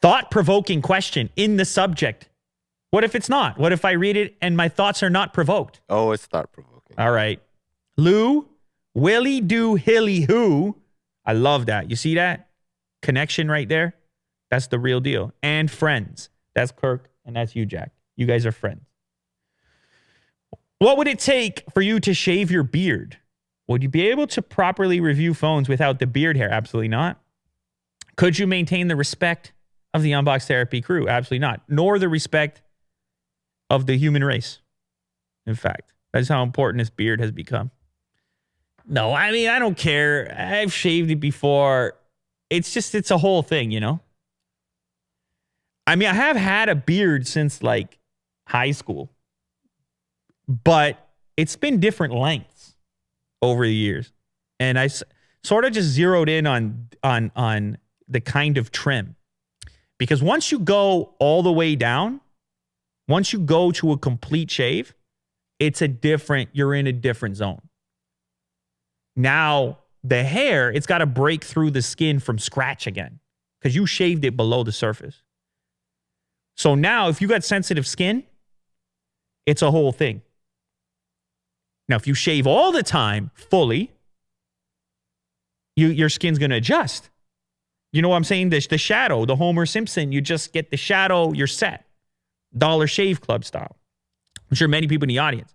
thought-provoking question in the subject. What if it's not? What if I read it and my thoughts are not provoked? Oh, it's thought-provoking. All right. Lou, Willie do Hilly Who. I love that. You see that? Connection right there? That's the real deal. And friends. That's Kirk and that's you, Jack. You guys are friends. What would it take for you to shave your beard? Would you be able to properly review phones without the beard hair? Absolutely not. Could you maintain the respect of the Unbox Therapy crew? Absolutely not. Nor the respect of the human race. In fact, that's how important this beard has become. No, I mean, I don't care. I've shaved it before. It's a whole thing, you know? I mean, I have had a beard since like high school, but it's been different lengths over the years. And I sort of just zeroed in on the kind of trim. Because once you go all the way down, once you go to a complete shave, you're in a different zone. Now, the hair, it's got to break through the skin from scratch again because you shaved it below the surface. So now, if you got sensitive skin, it's a whole thing. Now, if you shave all the time fully, your skin's going to adjust. You know what I'm saying? The shadow, the Homer Simpson, you just get the shadow, you're set. Dollar Shave Club style. I'm sure many people in the audience,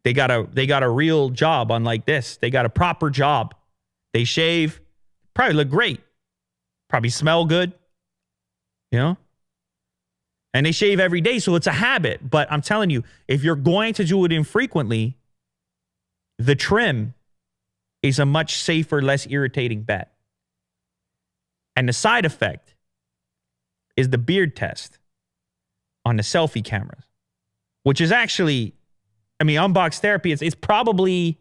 they got a real job unlike this. They got a proper job. They shave, probably look great. Probably smell good. You know? And they shave every day, so it's a habit. But I'm telling you, if you're going to do it infrequently, the trim is a much safer, less irritating bet. And the side effect is the beard test on the selfie cameras, which is actually, I mean, Unbox Therapy, it's probably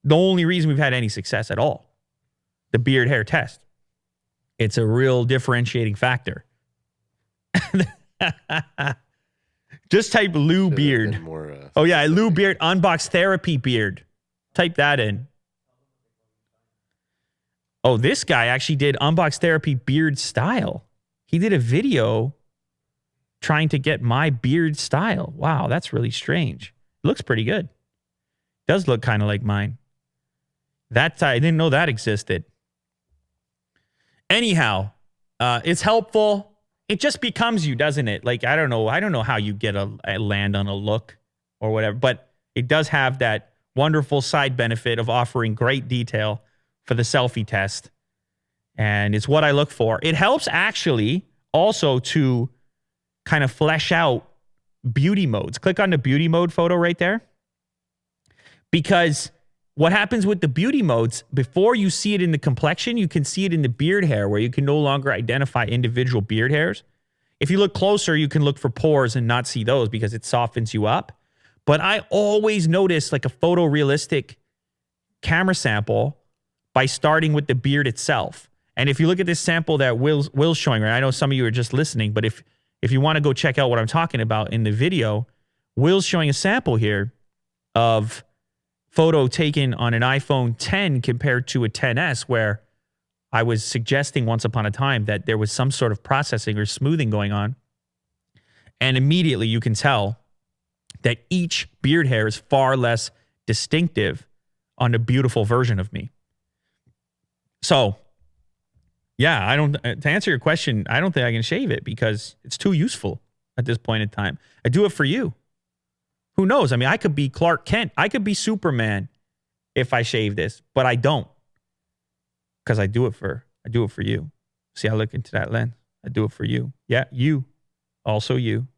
the only reason we've had any success at all. The beard hair test. It's a real differentiating factor. Just type Lou beard. Oh yeah, Lou beard, Unbox Therapy beard. Type that in. Oh, this guy actually did Unbox Therapy beard style. He did a video trying to get my beard style. Wow, that's really strange. It looks pretty good. Does look kind of like mine. I didn't know that existed. Anyhow, it's helpful. It just becomes you, doesn't it? Like, I don't know how you get a land on a look or whatever, but it does have that wonderful side benefit of offering great detail for the selfie test. And it's what I look for. It helps actually also to kind of flesh out beauty modes. Click on the beauty mode photo right there. Because what happens with the beauty modes, before you see it in the complexion, you can see it in the beard hair where you can no longer identify individual beard hairs. If you look closer, you can look for pores and not see those because it softens you up. But I always notice like a photorealistic camera sample by starting with the beard itself. And if you look at this sample that Will's showing, right? I know some of you are just listening, but if you want to go check out what I'm talking about in the video, Will's showing a sample here of photo taken on an iPhone 10 compared to a 10S, where I was suggesting once upon a time that there was some sort of processing or smoothing going on. And immediately you can tell that each beard hair is far less distinctive on the beautiful version of me. So, yeah, to answer your question, I don't think I can shave it because it's too useful at this point in time. I do it for you. Who knows? I mean, I could be Clark Kent. I could be Superman if I shave this, but I don't. Because I do it for you. See, I look into that lens. I do it for you. Yeah, you. Also you.